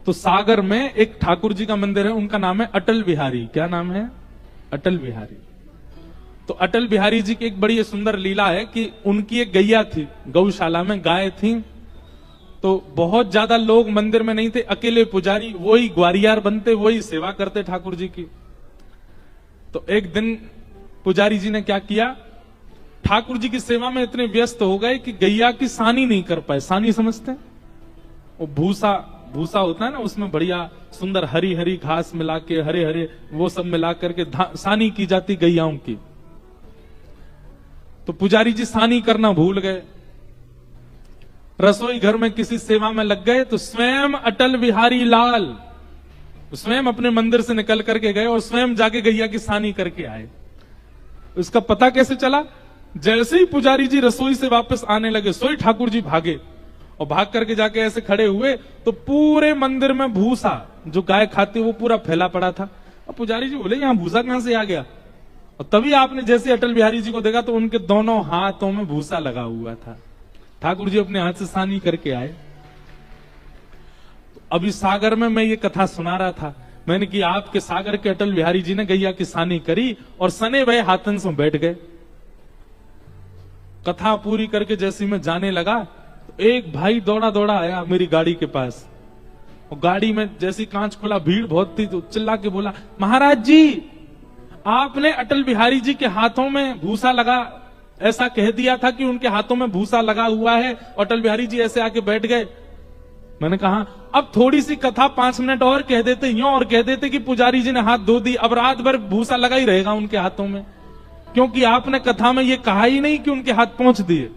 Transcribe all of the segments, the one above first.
तो सागर में एक ठाकुर जी का मंदिर है, उनका नाम है अटल बिहारी। क्या नाम है? अटल बिहारी। तो अटल बिहारी जी की एक बड़ी सुंदर लीला है कि उनकी एक गैया थी, गौशाला में गाय थी। तो बहुत ज्यादा लोग मंदिर में नहीं थे, अकेले पुजारी वही ग्वारियार बनते, वही सेवा करते ठाकुर जी की। तो एक दिन पुजारी जी ने क्या किया, ठाकुर जी की सेवा में इतने व्यस्त हो गए कि गैया की सानी नहीं कर पाए। सानी समझते हैं? वो भूसा भूसा होता है ना, उसमें बढ़िया सुंदर हरी हरी घास मिला के, हरे हरे वो सब मिला करके सानी की जाती गैयाओं की। तो पुजारी जी सानी करना भूल गए, रसोई घर में किसी सेवा में लग गए। तो स्वयं अटल बिहारी लाल स्वयं अपने मंदिर से निकल करके गए और स्वयं जाके गैया की सानी करके आए। उसका पता कैसे चला? जैसे ही पुजारी जी रसोई से वापस आने लगे, सोई ठाकुर जी भागे और भाग करके जाके ऐसे खड़े हुए तो पूरे मंदिर में भूसा जो गाय खाती वो पूरा फैला पड़ा था। और पुजारी जी बोले, यहां भूसा कहां से आ गया? और तभी आपने जैसे अटल बिहारी जी को देखा तो उनके दोनों हाथों में भूसा लगा हुआ था। ठाकुर जी अपने हाथ से सानी करके आए। तो अभी सागर में मैं ये कथा सुना रहा था, मैंने कि आपके सागर के अटल बिहारी जी ने गैया की सानी करी और सने भय हाथन से बैठ गए। कथा पूरी करके जैसे मैं जाने लगा तो एक भाई दौड़ा दौड़ा आया मेरी गाड़ी के पास, और गाड़ी में जैसी कांच खुला, भीड़ बहुत थी, तो चिल्ला के बोला, महाराज जी आपने अटल बिहारी जी के हाथों में भूसा लगा, ऐसा कह दिया था कि उनके हाथों में भूसा लगा हुआ है। अटल बिहारी जी ऐसे आके बैठ गए। मैंने कहा अब थोड़ी सी कथा 5 मिनट और कह देते, यूं और कह देते कि पुजारी जी ने हाथ धो दी, अब रात भर भूसा लगा ही रहेगा उनके हाथों में, क्योंकि आपने कथा में ये कहा ही नहीं कि उनके हाथ पहुंच दिए।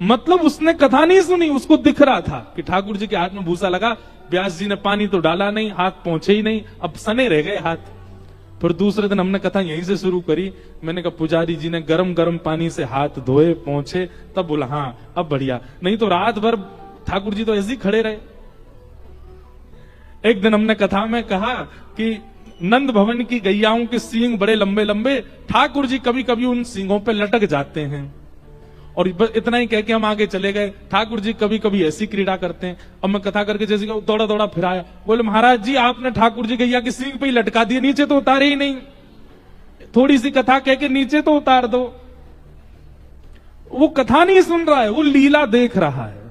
मतलब उसने कथा नहीं सुनी, उसको दिख रहा था कि ठाकुर जी के हाथ में भूसा लगा, व्यास जी ने पानी तो डाला नहीं, हाथ पहुंचे ही नहीं, अब सने रह गए हाथ। फिर दूसरे दिन हमने कथा यहीं से शुरू करी। मैंने कहा पुजारी जी ने गरम गरम पानी से हाथ धोए, पहुंचे, तब बोला हाँ अब बढ़िया, नहीं तो रात भर ठाकुर जी तो ऐसे ही खड़े रहे। एक दिन हमने कथा में कहा कि नंद भवन की गैयाओं के सींग बड़े लंबे लंबे, ठाकुर जी कभी कभी उन सींगों पे लटक जाते हैं। और इतना ही कह के हम आगे चले गए। ठाकुर जी कभी कभी ऐसी क्रीड़ा करते हैं। अब मैं कथा करके जैसे दौड़ा दौड़ा फिर आया, बोले महाराज जी आपने ठाकुर जी गैया की सींग पे ही लटका दिए, नीचे तो उतारे ही नहीं, थोड़ी सी कथा कह के नीचे तो उतार दो। वो कथा नहीं सुन रहा है, वो लीला देख रहा है।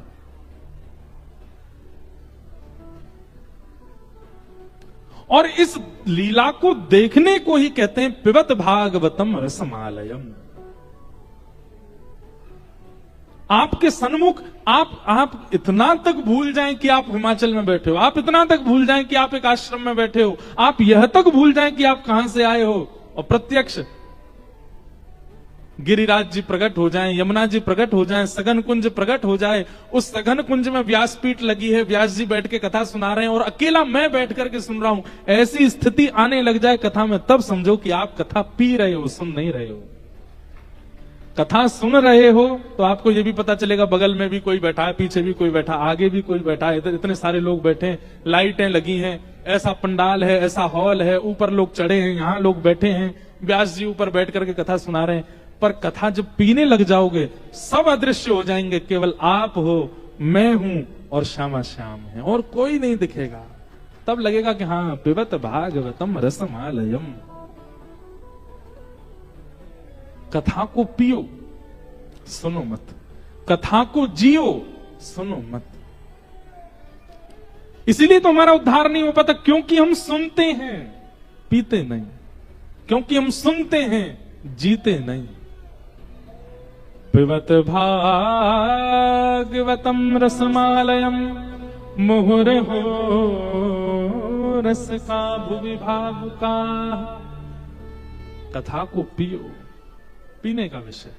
और इस लीला को देखने को ही कहते हैं पिबत भागवतम रसमालयम। आपके सन्मुख आप इतना तक भूल जाएं कि आप हिमाचल में बैठे हो, आप इतना तक भूल जाएं कि आप एक आश्रम में बैठे हो, आप यह तक भूल जाएं कि आप कहां से आए हो, और प्रत्यक्ष गिरिराज जी प्रकट हो जाएं, यमुना जी प्रकट हो जाएं, सघन कुंज प्रकट हो जाए, उस सघन कुंज में व्यासपीठ लगी है, व्यास जी बैठ के कथा सुना रहे हैं और अकेला मैं बैठ करके सुन रहा हूं, ऐसी स्थिति आने लग जाए कथा में, तब समझो कि आप कथा पी रहे हो, सुन नहीं रहे हो। कथा सुन रहे हो तो आपको यह भी पता चलेगा बगल में भी कोई बैठा है, पीछे भी कोई बैठा, आगे भी कोई बैठा है, इतने सारे लोग बैठे हैं, लाइटें लगी हैं, ऐसा पंडाल है, ऐसा हॉल है, ऊपर लोग चढ़े हैं, यहाँ लोग बैठे हैं, व्यास जी ऊपर बैठ करके कथा सुना रहे हैं। पर कथा जब पीने लग जाओगे सब अदृश्य हो जाएंगे, केवल आप हो, मैं हूं और श्यामा श्याम है, और कोई नहीं दिखेगा। तब लगेगा कि हाँ पिबत भागवतम रसमालयम। कथा को पियो, सुनो मत, कथा को जियो, सुनो मत। इसीलिए तो हमारा उद्धार नहीं हो पाता, क्योंकि हम सुनते हैं पीते नहीं, क्योंकि हम सुनते हैं जीते नहीं। पिबत भागवतम रसमालयम मुहुर्हो रस का भुवि भावुका। कथा को पियो, पीने का विषय।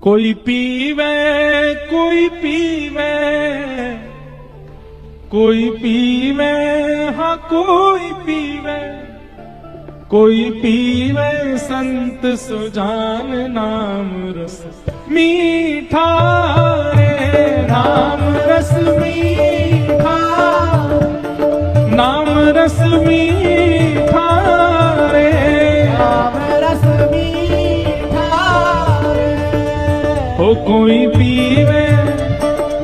कोई पीवे कोई पीवे कोई पीवे, हाँ कोई पीवे, कोई पीवे संत सुजान नाम रस मीठा रे, नाम रस मीठा, नाम रस मीठा रे, नाम रस मीठा रे, हो कोई पीवे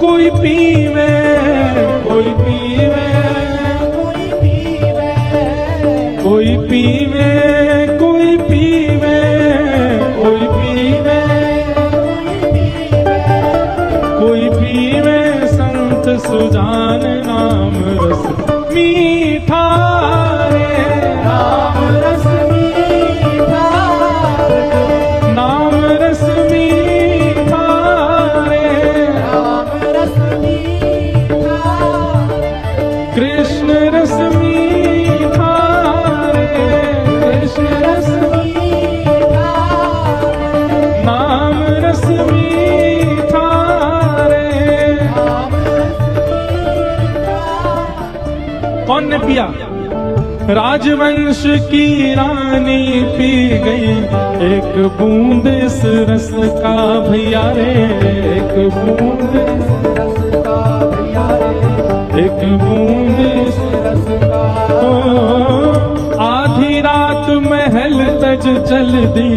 कोई पीवे कोई पीवे कोई पीवे कोई पीवे कोई पीवे कोई पीवे संत सुजान नाम रस मीठा रे नाम रस मीठा नाम रस मीठा रे नाम रस मीठा कृष्ण रस मीठा रे कृष्ण रस मीठा नाम रस मीठा रे नाम कौन ने पिया? राजवंश की रानी पी गई एक बूंद इस रस का भैया रे एक बूंद इस रस का भैया रे एक बूंद इस रस का आधी रात महल तज चल दी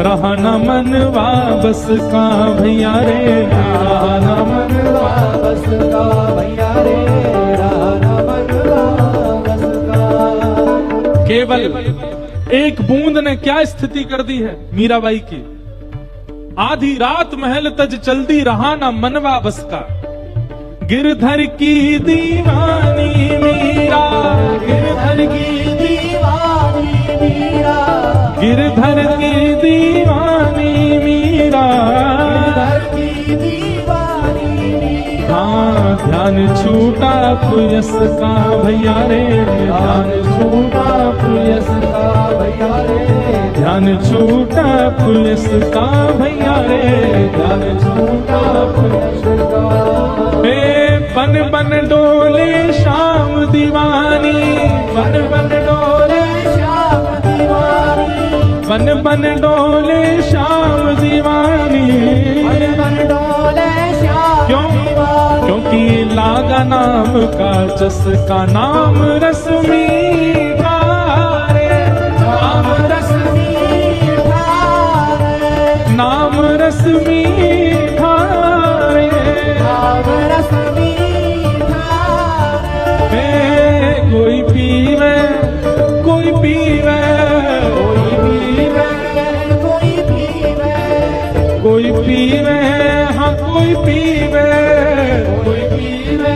रहा न मनवा बस का भैया रे रहा न मनवा बस का भैया रे रहा न मनवा बस का। केवल एक बूंद ने क्या स्थिति कर दी है मीराबाई की। आधी रात महल तज चलती रहा ना मनवा बस का। गिरधर की दीवानी मीरा गिरधर की दीवानी मीरा गिरधर की दीवानी मीरा गिरधर की दीवानी मीरा हाँ ध्यान छूटा पुयस का भैया रे ध्यान छूटा पुयस का भैया रे ध्यान छूटा पुलिस का भैया रे ध्यान छूटा पुलिस का। बन बन डोले शाम दीवानी बन बन डोले शाम दीवानी बन बन डोले शाम दीवानी बन बन डोले शाम क्यों? क्योंकि लागा नाम का चस्का नाम रस मीठा रे नाम रस मीठा रे नाम रस मीठा रे नाम रस कोई पीवे कोई पीवे कोई पीवे कोई पीवे हाँ कोई पीवे कोई पीवे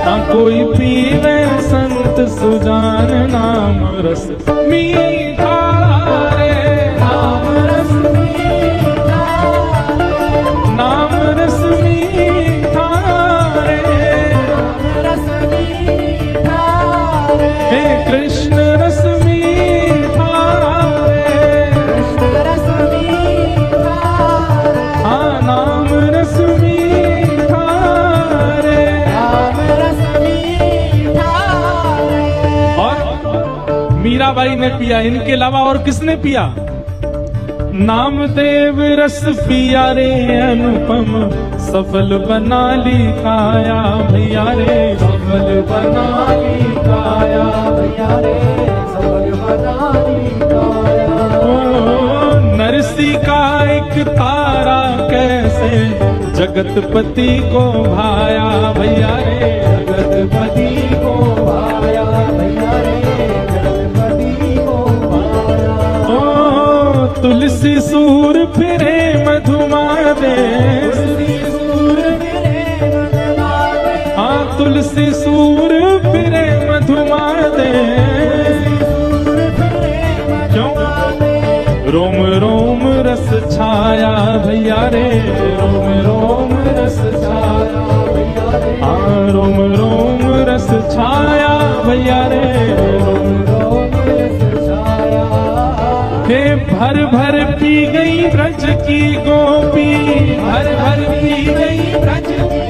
हाँ कोई पीवे संत सुजान नाम रस मीठा रे नाम रस मीठा नाम रस मीठा हे कृष्ण रस मीठा रे कृष्ण रस मीठा हाँ नाम रस मीठा रे नाम रस मीठा रे। और मीराबाई ने पिया, इनके अलावा और किसने पिया? नामदेव रस पिया रे अनुपम सफल बना ली काया भैया रे सफल बना ली काया भैया रे सफल बना ली काया। ओ नरसी का एक तारा कैसे जगतपति को भाया भैया रे जगतपति को भाया भैया रे जगतपति को भाया। ओ तुलसी सूर फिरे मधुमादे हाँ तुलसी सूर फिरे मधुमादे क्यों? रोम रोम रस छाया भैया रे रोम रोम रस छाया भैया रे हाँ रोम रोम रस छाया भैया रे रोम रोम रस छाया। हे भर भर पी गई ब्रज की गोपी भर भर पी गई ब्रज की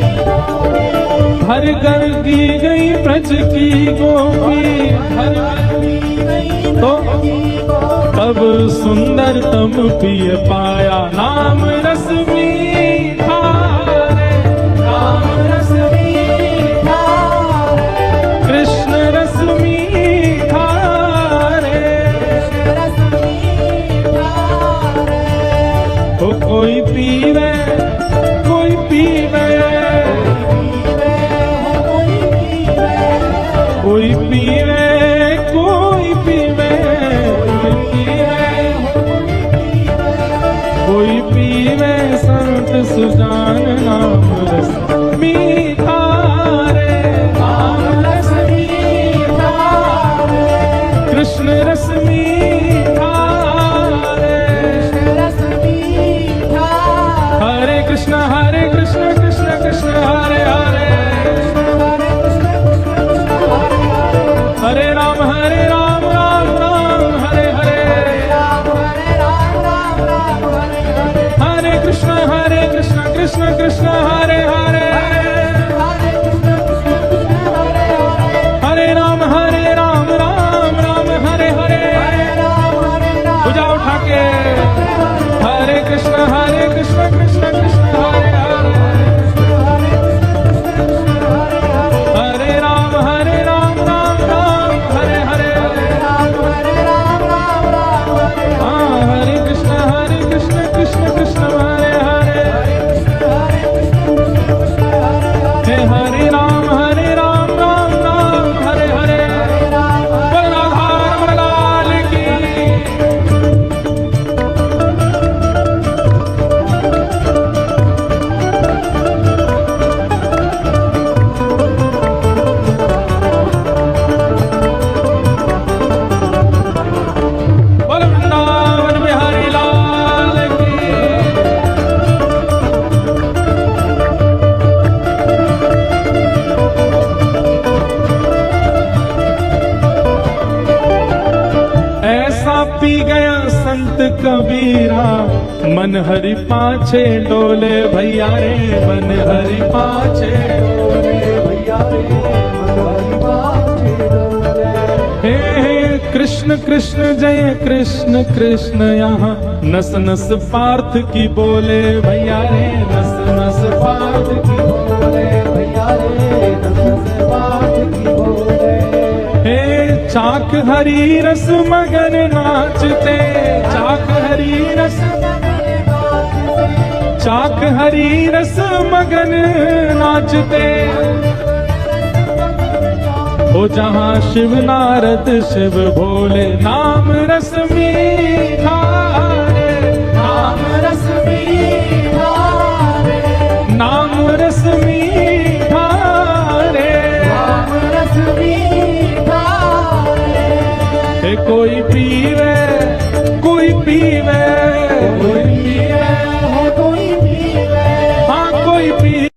हर घर की गई ब्रज की गोपी हर घर की गई तो तब सुंदरतम पिय पाया नाम रस मीठा रे नाम रस मीठा रे कृष्ण रस मीठा रे कृष्ण रस मीठा रे। ओ कोई पीवे कोई पीवे कोई पीवे कोई पीवे कोई पीवे संत सुजान नाम रस मीठा रे नाम रस मीठा कृष्ण रस मीठा रे हरे कृष्ण कृष्ण कृष्ण हरे हरे हरे राम राम राम हरे हरे हरे कृष्ण कृष्ण कृष्ण हरे हरे हरे राम राम राम हरे हरे पूजा उठा के हरे कृष्ण कृष्ण कृष्ण हरे हरे हरे राम राम हरे हरे हाँ हरे कृष्ण कृष्ण कृष्ण हरे हरे हे हरे राम राम राम हरे हरे बोल राधा रमण लाल की बोल वृंदावन बिहारी लाल की ऐसा पी गया संत कबीरा मन हरि पाछे डोले भैया रे मन हरि पाछे डोले भैया रे मन हरि पाछे डोले हे कृष्ण कृष्ण जय कृष्ण कृष्ण यहाँ नस नस पार्थ की बोले भैया रे नस नस पार्थ की बोले भैया रे नस नस पार्थ की बोले हे चाक हरी रस मगन नाचते चाक हरी रस चाक हरी रस मगन नाचते ओ जहाँ शिव नारद शिव भोले नाम रस मीठा